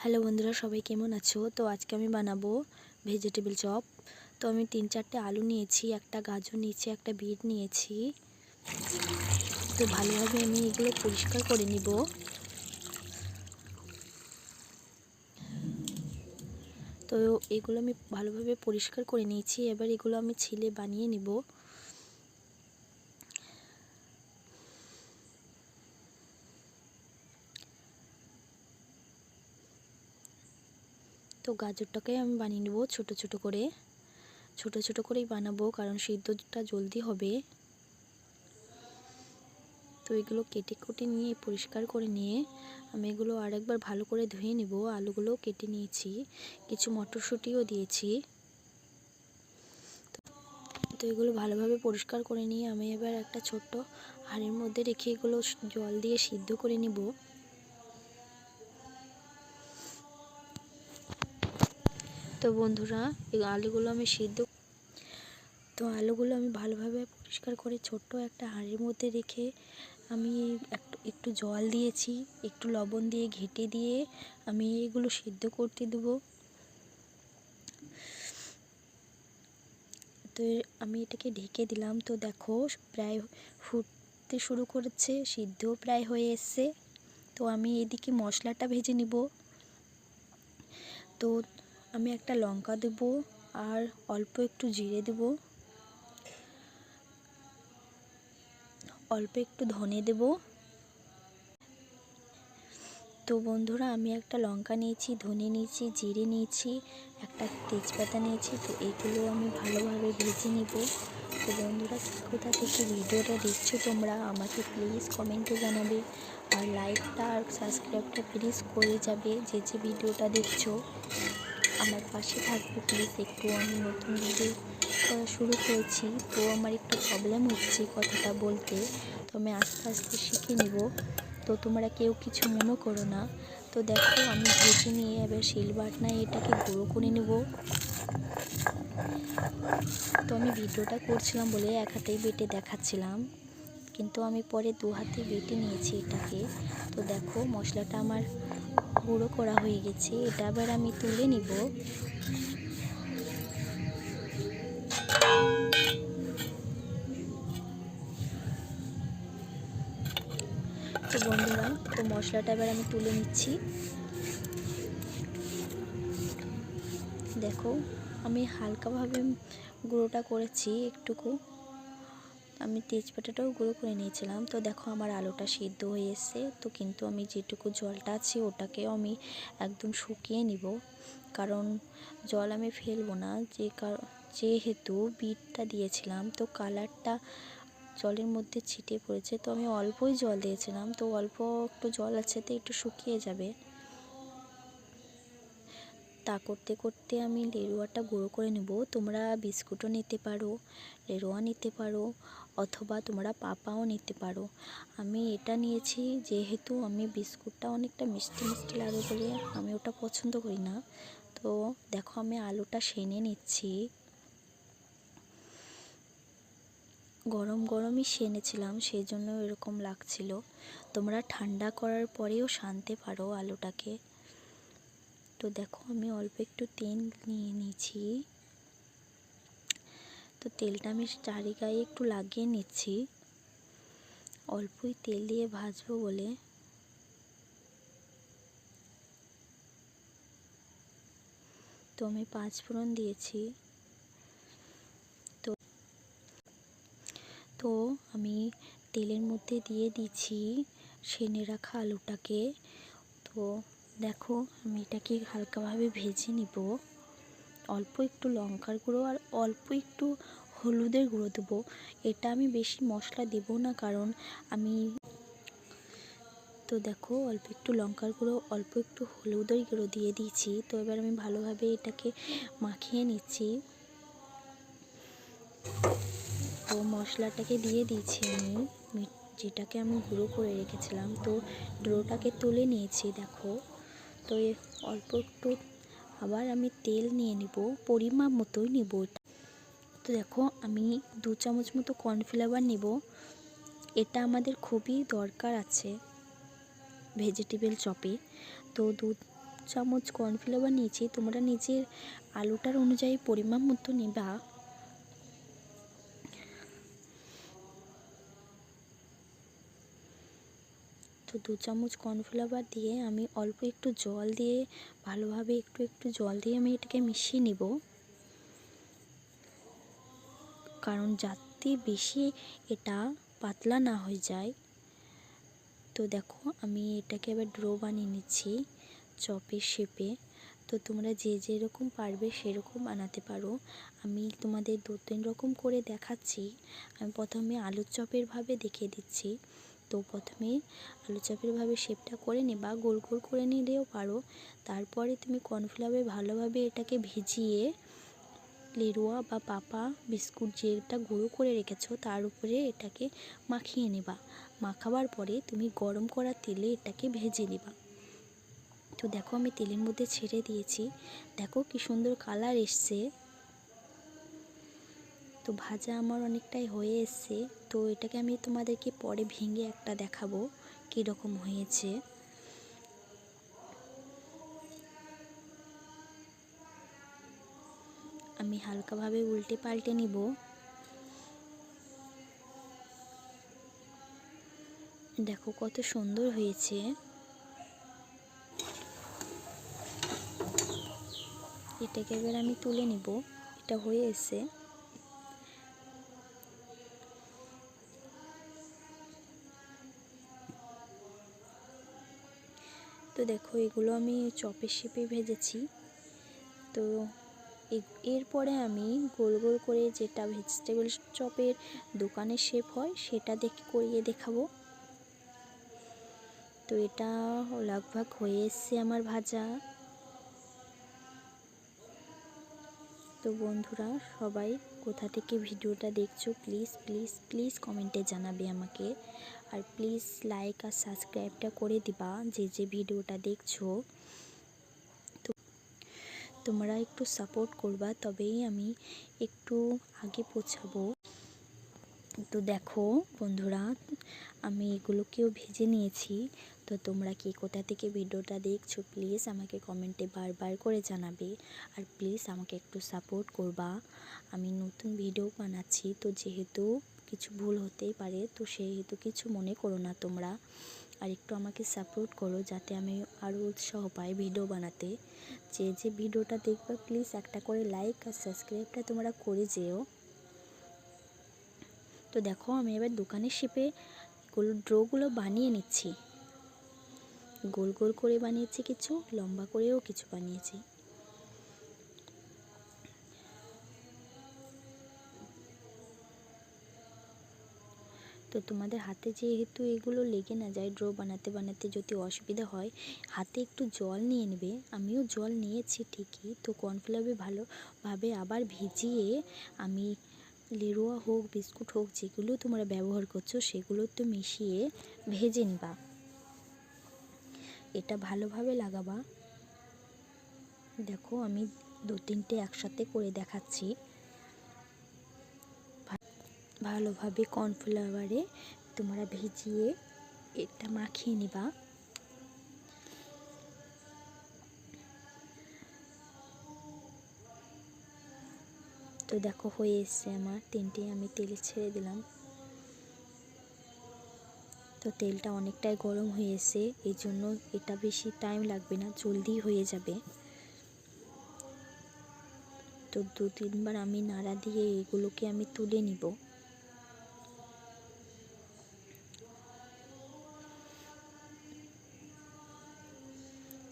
Hello বন্ধুরা, সবাই কেমন আছো? তো আজকে আমি বানাবো ভেজিটেবল চপ। তো আমি 3-4টে আলু নিয়েছি, একটা গাজর নিয়েছি, একটা বিট নিয়েছি। তো ভালোভাবে আমি এগুলো পরিষ্কার করে নিব। তো এগুলো আমি ভালোভাবে পরিষ্কার করে নিয়েছি। এবার এগুলো আমি ছিলে বানিয়ে নিব। তো গাজরটাকে আমি বানিয়ে নেব ছোট ছোট করেই বানাবো, কারণ সিদ্ধটা জলদি হবে। তো এগুলো কেটে কুটে নিয়ে পরিষ্কার করে নিয়ে আমি এগুলো আরেকবার ভালো করে ধুয়ে নেব। আলুগুলো কেটে নিয়েছি, কিছু মটরশুঁটিও দিয়েছি। তো এগুলো ভালোভাবে পরিষ্কার করে নিয়ে আমি এবার একটা ছোট্ট হাঁড়ির মধ্যে রেখে এগুলো জল দিয়ে সিদ্ধ করে নেব। তো বন্ধুরা, এই আলুগুলো আমি ভালোভাবে পরিষ্কার করে ছোট্ট একটা হাঁড়ির মধ্যে রেখে আমি একটু জল দিয়েছি, একটু লবণ দিয়ে ঘেঁটে দিয়ে আমি এগুলো সিদ্ধ করতে দেবো। তো আমি এটাকে ঢেকে দিলাম। তো দেখো, প্রায় ফুটতে শুরু করেছে, সিদ্ধ প্রায় হয়ে এসছে। তো আমি এদিকে মশলাটা ভেজে নিব। তো আমি একটা লঙ্কা দেব আর অল্প একটু জিরে দেব, অল্প একটু ধনে দেব। তো বন্ধুরা, আমি একটা লঙ্কা নিয়েছি, ধনে নিয়েছি, জিরে নিয়েছি, একটা তেজপাতা নিয়েছি। তো এইগুলো আমি ভালোভাবে ভেজে নিব। তো বন্ধুরা, কোথা থেকে ভিডিওটা দেখছো তোমরা আমাকে প্লিজ কমেন্টে জানাবে, আর লাইকটা আর সাবস্ক্রাইবটা প্লিজ করে যাবে। যে ভিডিওটা দেখছো আমার পাশে থাকবে প্লিজ। একটু আমি নতুন ভিডিও করা শুরু করেছি, তো আমার একটু প্রবলেম হচ্ছে কথাটা বলতে। তো আমি আস্তে আস্তে শিখে নিব, তো তোমরা কেউ কিছু মনে করো না। তো দেখো, আমি ভেজে নিয়ে এবার শিলবাটনায় এটাকে গুঁড়ো করে নেব। তো আমি ভিডিওটা করছিলাম বলে এক হাতেই বেটে দেখাচ্ছিলাম, কিন্তু আমি পরে 2 হাতে বেটে নিয়েছি এটাকে। তো দেখো, মশলাটা আমার গুঁড়ো করা হয়ে গেছে। এটা আবার আমি তুলে নিব। তো বন্ধুরা, তো মশলাটা এবার আমি তুলে নিচ্ছি। দেখো, আমি হালকাভাবে গুঁড়োটা করেছি একটুকু। আমি তেজপাতাটাও গুঁড়ো করে নিয়েছিলাম। তো দেখো, আমার আলুটা সিদ্ধ হয়ে এসছে। তো কিন্তু আমি যেটুকু জলটা আছে ওটাকেও আমি একদম শুকিয়ে নিব, কারণ জল আমি ফেলবো না। যেহেতু বিটটা দিয়েছিলাম, তো কালারটা জলের মধ্যে ছিটে পড়েছে। তো আমি অল্পই জল দিয়েছিলাম, তো অল্প একটু জল আছে, তো একটু শুকিয়ে যাবে। তা করতে করতে আমি লেরুয়াটা গুঁড়ো করে নেব। তোমরা বিস্কুটও নিতে পারো, লেরুয়া নিতে পারো, অথবা তোমরা পাপাও নিতে পারো। আমি এটা নিয়েছি, যেহেতু আমি বিস্কুটটা অনেকটা মিষ্টি মিষ্টি লাগে বলে আমি ওটা পছন্দ করি না। তো দেখো, আমি আলুটা সেনে নিচ্ছি। গরম গরমই সেনেছিলাম, সেই জন্য এরকম লাগছিল। তোমরা ঠান্ডা করার পরেও সানতে পারো আলুটাকে। তো দেখো, আমি অল্প একটু তেল নিয়ে নিয়েছি। তো তেলটা আমি চারিগায়ে একটু লাগিয়ে নিচ্ছি, অল্পই তেল দিয়ে ভাজবো বলে। তো আমি 5 ফোড়ন দিয়েছি। তো তো আমি তেলের মধ্যে দিয়ে দিচ্ছি সেনে রাখা আলুটাকে। তো দেখো, আমি এটাকে হালকাভাবে ভেজে নিব। অল্প একটু লঙ্কার গুঁড়ো আর অল্প একটু হলুদের গুঁড়ো দেবো। এটা আমি বেশি মশলা দেব না, কারণ আমি তো দেখো, অল্প একটু লঙ্কার গুঁড়ো, অল্প একটু হলুদের গুঁড়ো দিয়ে দিয়েছি। তো এবার আমি ভালোভাবে এটাকে মাখিয়ে নিচ্ছি। তো মশলাটাকে দিয়ে দিয়েছি আমি, যেটাকে আমি গুঁড়ো করে রেখেছিলাম। তো ডোটাকে তুলে নিয়েছি দেখো। তো অল্প একটু আবার আমি তেল নিয়ে নিব, পরিমাপ মতোই নেব। তো দেখো, আমি 2 চামচ মতো কর্নফ্লাওয়ার নেব। এটা আমাদের খুবই দরকার আছে ভেজিটেবল চপে। তো 2 চামচ কর্নফ্লাওয়ার নিয়েছি, তোমরা নিজের আলুটার অনুযায়ী পরিমাণ মতো নেবা। তো 2 চামচ কর্নফ্লাওয়ার দিয়ে আমি অল্প একটু জল দিয়ে ভালোভাবে একটু জল দিয়ে আমি এটাকে মিশিয়ে নিব, কারণ যাতে বেশি এটা পাতলা না হয়ে যায়। তো দেখো আমি এটাকে এবার ড্রো বানিয়ে নিচ্ছি চপের শেপে। তো তোমরা যে যেরকম পারবে সেরকম বানাতে পারো। আমি তোমাদের 2-3 রকম করে দেখাচ্ছি। আমি প্রথমে আলুর চপের ভাবে দেখিয়ে দিচ্ছি। তো প্রথমে আলু চপের ভাবে শেপটা করে নেবা, গোল গোল করে নিলেও পারো। তারপরে তুমি কর্নফ্লাওয়ারে ভালোভাবে এটাকে ভিজিয়ে লেরুয়া বা পাপা বিস্কুট যেটা গুঁড়ো করে রেখেছো তার উপরে এটাকে মাখিয়ে নেবা। মাখাবার পরে তুমি গরম করা তেলে এটাকে ভেজে নেবা। তো দেখো আমি তেলের মধ্যে ছেড়ে দিয়েছি, দেখো কি সুন্দর কালার এসছে। তো ভাজা আমার অনেকটাই হয়ে এসছে। তো এটাকে আমি তোমাদেরকে পরে ভেঙে একটা দেখাবো কীরকম হয়েছে। আমি হালকাভাবে উল্টে পাল্টে নিব। দেখো কত সুন্দর হয়েছে। এটাকে এবার আমি তুলে নিব, এটা হয়ে এসে। তো দেখো এগুলো আমি চপের শেপে ভেজেছি। তো এরপরে আমি গোল গোল করে যেটা ভেজিটেবল চপের দোকানের শেপ হয় সেটা করিয়ে দেখাবো। তো এটা লাগভাগ হয়ে এসছে আমার ভাজা। তো বন্ধুরা সবাই কোথা থেকে ভিডিওটা দেখছো প্লিজ প্লিজ প্লিজ কমেন্টে জানাবে আমাকে। আর প্লিজ লাইক আর সাবস্ক্রাইবটা করে দিবা যে যে ভিডিওটা দেখছো। তো তোমরা একটু সাপোর্ট করবা, তবেই আমি একটু আগে পৌঁছাবো। তো দেখো বন্ধুরা আমি এগুলোকেও ভেজে নিয়েছি। তো তোমরা কি কোথা থেকে ভিডিওটা দেখছো প্লিজ আমাকে কমেন্টে বারবার করে জানাবে। আর প্লিজ আমাকে একটু সাপোর্ট করবা, আমি নতুন ভিডিও বানাচ্ছি। তো যেহেতু কিছু ভুল হতেই পারে, তো সেহেতু কিছু মনে করো না তোমরা। আর একটু আমাকে সাপোর্ট করো যাতে আমি আরও উৎসাহ পাই ভিডিও বানাতে। যে যে ভিডিওটা দেখবা প্লিজ একটা করে লাইক আর সাবস্ক্রাইবটা তোমরা করে যেও। তো দেখো আমি এবার দোকানের শেপে ড্রোগুলো বানিয়ে নিচ্ছি। গোল গোল করে বানিয়েছি, কিছু লম্বা করেও কিছু বানিয়েছি। তো তোমাদের হাতে যেহেতু এগুলো লেগে না যায়, ড্রো বানাতে বানাতে যদি অসুবিধা হয় হাতে একটু জল নিয়ে নেবে। আমিও জল নিয়েছি ঠিকই। তো কর্নফ্লাওয়ারে ভালোভাবে আবার ভিজিয়ে আমি লেরুয়া হোক বিস্কুট হোক যেগুলো তোমরা ব্যবহার করছো সেগুলো তো মিশিয়ে ভেজে নিবা। এটা ভালোভাবে লাগাবা। দেখো আমি 2-3টে একসাথে করে দেখাচ্ছি। ভালোভাবে কর্নফ্লাওয়ারে তোমরা ভিজিয়ে এটা মাখিয়ে নিবা। তো দেখো হয়ে এসছে আমার 3টে। আমি তেলে ছেড়ে দিলাম। তো তেলটা অনেকটাই গরম হয়ে এসে, এই জন্য এটা বেশি টাইম লাগবে না, জলদি হয়ে যাবে। তো 2-3 বার আমি নাড়া দিয়ে এগুলোকে আমি তুলে নিব।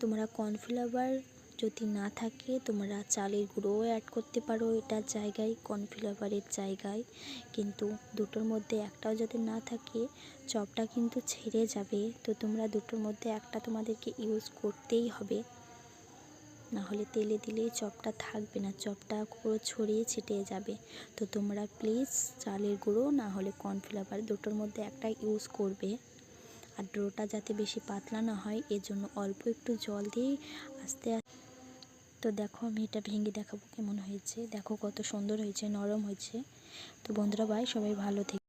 তোমরা কর্নফ্লাওয়ার যদি না থাকে তোমরা চালের গুঁড়োও অ্যাড করতে পারো এটার জায়গায়, কর্নফ্লাওয়ারের জায়গায়। কিন্তু দুটোর মধ্যে একটাও যদি না থাকে চপটা কিন্তু ছেড়ে যাবে। তো তোমরা দুটোর মধ্যে একটা তোমাদেরকে ইউজ করতেই হবে, না হলে তেলে দিলেই চপটা থাকবে না, চপটা পুরো ছড়িয়ে ছিটিয়ে যাবে। তো তোমরা প্লিজ চালের গুঁড়ো না হলে কর্নফ্লাওয়ার দুটোর মধ্যে একটা ইউজ করবে। আর ডোটা যাতে বেশি পাতলা না হয় এজন্য অল্প একটু জল দিয়ে আস্তে আস্তে। তো দেখো আমি এটা ভেঙে দেখাবো কেমন হয়েছে। দেখো কত সুন্দর হয়েছে, নরম হয়েছে। তো বন্ধুরা বাই, সবাই ভালো থেকে।